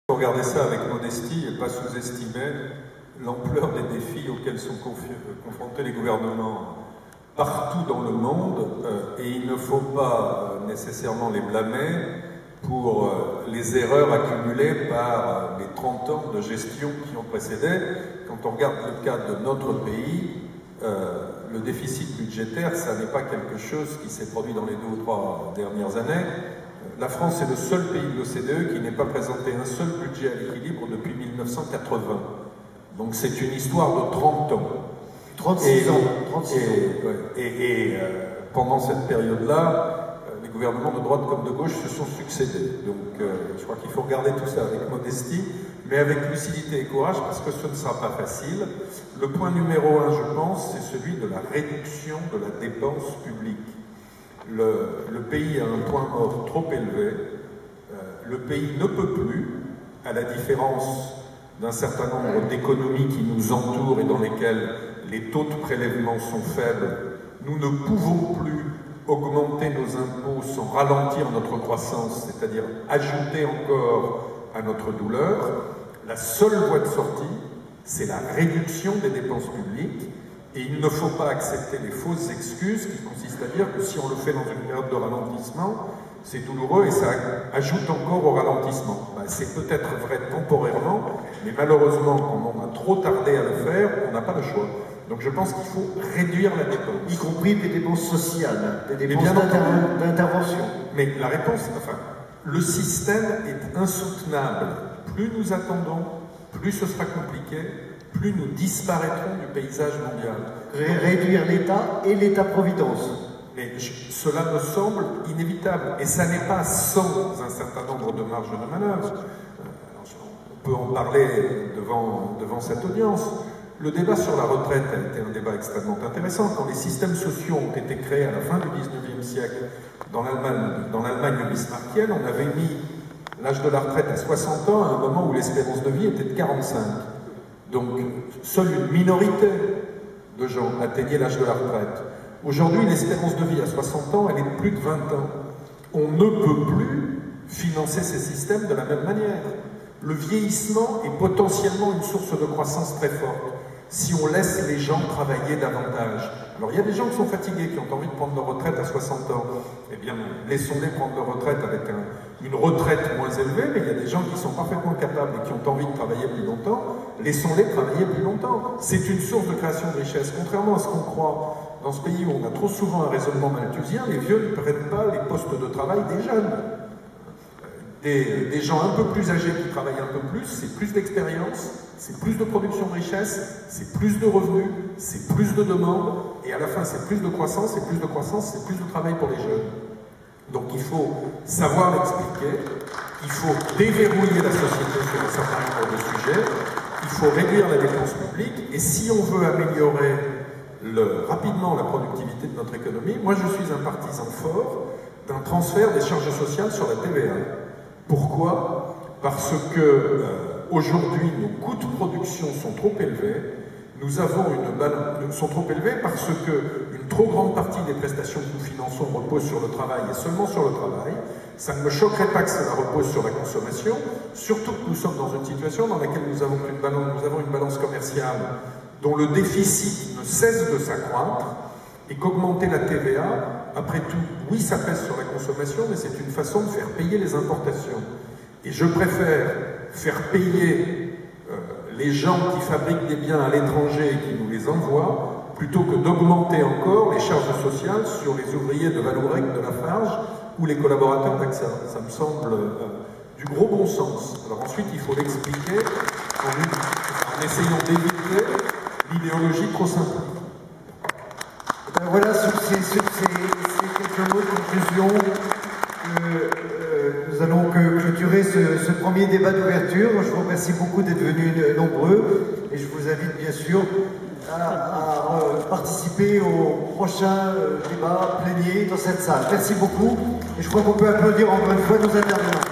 Il faut regarder ça avec modestie et pas sous-estimer l'ampleur des défis auxquels sont confrontés les gouvernements partout dans le monde, et il ne faut pas nécessairement les blâmer pour les erreurs accumulées par les 30 ans de gestion qui ont précédé. Quand on regarde le cas de notre pays, le déficit budgétaire, ça n'est pas quelque chose qui s'est produit dans les 2 ou 3 dernières années. La France est le seul pays de l'OCDE qui n'ait pas présenté un seul budget à l'équilibre depuis 1980. Donc c'est une histoire de 30 ans. 36 ans. Pendant cette période-là, les gouvernements de droite comme de gauche se sont succédés. Donc je crois qu'il faut regarder tout ça avec modestie, mais avec lucidité et courage, parce que ce ne sera pas facile. Le point numéro 1, je pense, c'est celui de la réduction de la dépense publique. Le pays a un point mort trop élevé. Le pays ne peut plus, à la différence d'un certain nombre d'économies qui nous entourent et dans lesquelles les taux de prélèvement sont faibles, nous ne pouvons plus augmenter nos impôts sans ralentir notre croissance, c'est-à-dire ajouter encore à notre douleur. La seule voie de sortie, c'est la réduction des dépenses publiques. Et il ne faut pas accepter les fausses excuses qui consistent à dire que si on le fait dans une période de ralentissement, c'est douloureux et ça ajoute encore au ralentissement. Ben, c'est peut-être vrai temporairement, mais malheureusement, quand on a trop tardé à le faire, on n'a pas le choix. Donc je pense qu'il faut réduire la dépense. Y compris des dépenses sociales, des dépenses d'intervention. Mais la réponse, enfin, le système est insoutenable. Plus nous attendons, plus ce sera compliqué, plus nous disparaîtrons du paysage mondial. Réduire l'État et l'État-providence. Mais cela me semble inévitable. Et ça n'est pas sans un certain nombre de marges de manœuvre. On peut en parler devant cette audience. Le débat sur la retraite a été un débat extrêmement intéressant. Quand les systèmes sociaux ont été créés à la fin du 19e siècle dans l'Allemagne bismarckienne, on avait mis l'âge de la retraite à 60 ans à un moment où l'espérance de vie était de 45. Donc, seule une minorité de gens atteignaient l'âge de la retraite. Aujourd'hui, l'espérance de vie à 60 ans, elle est de plus de 20 ans. On ne peut plus financer ces systèmes de la même manière. Le vieillissement est potentiellement une source de croissance très forte si on laisse les gens travailler davantage. Alors, il y a des gens qui sont fatigués, qui ont envie de prendre leur retraite à 60 ans. Eh bien, laissons-les prendre leur retraite avec une retraite moins élevée, mais il y a des gens qui sont parfaitement capables et qui ont envie de travailler plus longtemps. Laissons-les travailler plus longtemps. C'est une source de création de richesse. Contrairement à ce qu'on croit, dans ce pays où on a trop souvent un raisonnement malthusien, les vieux ne prennent pas les postes de travail des jeunes. Des gens un peu plus âgés qui travaillent un peu plus, c'est plus d'expérience, c'est plus de production de richesse, c'est plus de revenus, c'est plus de demandes, et à la fin c'est plus de croissance, et plus de croissance, c'est plus de travail pour les jeunes. Donc il faut savoir l'expliquer, il faut déverrouiller la société sur un certain nombre de sujets, il faut réduire la dépense publique, et si on veut améliorer rapidement la productivité de notre économie, moi je suis un partisan fort d'un transfert des charges sociales sur la TVA. Pourquoi? Parce que aujourd'hui, nos coûts de production sont trop élevés. Sont trop élevés parce qu'une trop grande partie des prestations que nous finançons repose sur le travail et seulement sur le travail. Ça ne me choquerait pas que cela repose sur la consommation, surtout que nous sommes dans une situation dans laquelle nous avons une balance commerciale dont le déficit ne cesse de s'accroître, et qu'augmenter la TVA, après tout, oui, ça pèse sur la consommation, mais c'est une façon de faire payer les importations. Et je préfère faire payer les gens qui fabriquent des biens à l'étranger et qui nous les envoient, plutôt que d'augmenter encore les charges sociales sur les ouvriers de Vallourec, de Lafarge, ou les collaborateurs d'AXA. Ça me semble du gros bon sens. Alors ensuite, il faut l'expliquer en essayant d'éviter l'idéologie trop simple. Voilà, sur ces quelques mots de conclusion, nous allons clôturer ce premier débat d'ouverture. Je vous remercie beaucoup d'être venus nombreux et je vous invite bien sûr à participer au prochain débat plénier dans cette salle. Merci beaucoup et je crois qu'on peut applaudir encore une fois nos intervenants.